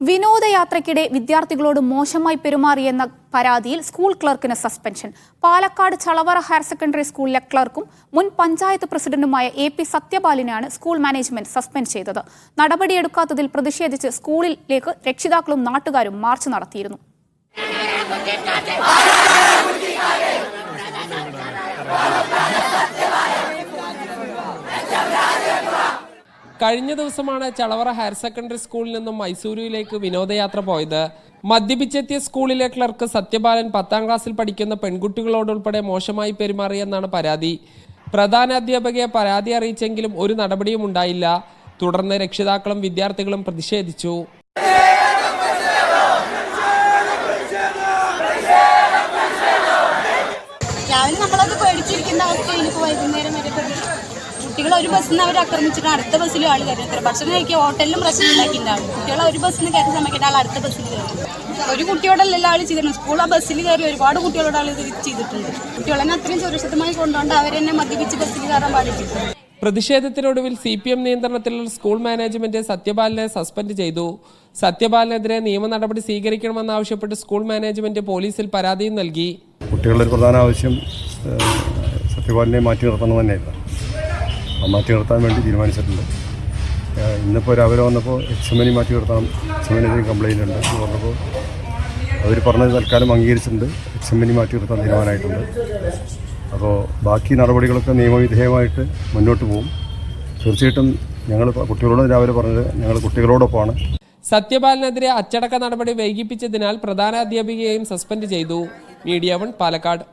വിനോദയാത്രയ്ക്കിടെ വിദ്യാർത്ഥികളോട് മോശമായി പെരുമാറിയെന്ന പരാതിയിൽ സ്കൂൾ ക്ലർക്കിന് suspension. Palakkad Chalavara higher secondary സ്കൂളിലെ ക്ലർക്കും മുൻ പഞ്ചായത്ത് പ്രസിഡന്റുമായ AP സത്യപാലിനെയാണ് സ്കൂൾ മാനേജ്മെന്റ് സസ്പെൻഡ് ചെയ്തത്. നടപടിയെടുക്കാത്തതിൽ പ്രതിഷേധിച്ച് സ്കൂളിലേക്ക് രക്ഷിതാക്കളും നാട്ടുകാരും മാർച്ച് നടത്തിയിരുന്നു. കഴിഞ്ഞ ദിവസമാണ് ചളവറ ഹയർ സെക്കൻഡറി സ്കൂളിൽ നിന്നും മൈസൂരുവിലേക്ക് വിനോദയാത്ര പോയത്. മദ്യപിച്ചെത്തിയ സ്കൂളിലെ ക്ലർക്ക് സത്യപാലൻ 10ാം ക്ലാസ്സിൽ പഠിക്കുന്ന പെൺകുട്ടികളോടുൾപ്പെടെ മോശമായി പെരുമാറിയെന്നാണ് പരാതി. പ്രധാന അധ്യാപകയെ പരാതി അറിയിച്ചെങ്കിലും ഒരു നടപടിയും ഉണ്ടായില്ല. തുടർന്ന് രക്ഷിതാക്കളും വിദ്യാർത്ഥികളും പ്രതിഷേധിച്ചു. രാവിലെ നമ്മളത് പേടിച്ചിരിക്കുന്ന അവസ്ഥയിൽ വൈകുന്നേരം വരെ കുട്ടികളെ ഒരു ബസ്സിൽ നിന്ന് അവർ ആക്രമിച്ചിട്ട് അടുത്ത ബസ്സിലും ആൾ കയറി. ഭക്ഷണം കഴിക്കുക ഹോട്ടലിലും പ്രശ്നം ഉണ്ടാക്കിയിട്ടുണ്ടാവും. കുട്ടികളെ ഒരു ബസ്സിൽ നിന്ന് കയറുന്ന സമയത്ത് ആൾ അടുത്ത ബസ്സിൽ കയറി. ഒരു കുട്ടിയോടല്ല എല്ലാ ആളും ചെയ്തിട്ടുണ്ട്. സ്കൂൾ ആ ബസ്സിൽ കയറി ഒരുപാട് കുട്ടികളോട് ആൾ ചെയ്തിട്ടുണ്ട്. കുട്ടികളെ അത്രയും സുരക്ഷിതമായി കൊണ്ടുകൊണ്ട് അവരെന്നെ മദ്യപിച്ച് ബസ്സിൽ കയറാൻ പാടിച്ചിട്ടുണ്ട്. പ്രതിഷേധത്തിനൊടുവിൽ CPM നിയന്ത്രണത്തിലുള്ള സ്കൂൾ മാനേജ്മെന്റ് സത്യപാലിനെ സസ്പെൻഡ് ചെയ്തു. സത്യപാലിനെതിരെ നിയമ നടപടി സ്വീകരിക്കണമെന്നാവശ്യപ്പെട്ട് സ്കൂൾ മാനേജ്മെന്റ് പോലീസിൽ പരാതിയും നൽകി. കുട്ടികളുടെ പ്രധാന ആവശ്യം സത്യപാലിനെ മാറ്റി നിർത്തണം തന്നെയായിരുന്നു. മാറ്റി നിർത്താൻ വേണ്ടി തീരുമാനിച്ചിട്ടുണ്ട്. ഇന്നിപ്പോൾ രാവിലെ വന്നപ്പോൾ HMനെ മാറ്റി നിർത്തണം, HMനെതിരെ കംപ്ലയിൻ്റ് ഉണ്ട് എന്ന് പറഞ്ഞപ്പോൾ അവർ പറഞ്ഞത് തൽക്കാലം അംഗീകരിച്ചിട്ടുണ്ട്. HMനെ മാറ്റി നിർത്താൻ തീരുമാനമായിട്ടുണ്ട്. അപ്പോൾ ബാക്കി നടപടികളൊക്കെ നിയമവിധേയമായിട്ട് മുന്നോട്ട് പോകും. തീർച്ചയായിട്ടും ഞങ്ങൾ കുട്ടികളോട് രാവിലെ പറഞ്ഞത് ഞങ്ങൾ കുട്ടികളോടൊപ്പമാണ്. സത്യപാലിനെതിരെ അച്ചടക്ക നടപടി വൈകിപ്പിച്ചതിനാൽ പ്രധാന അധ്യാപികയെയും സസ്പെൻഡ് ചെയ്തു. മീഡിയ 1 പാലക്കാട്.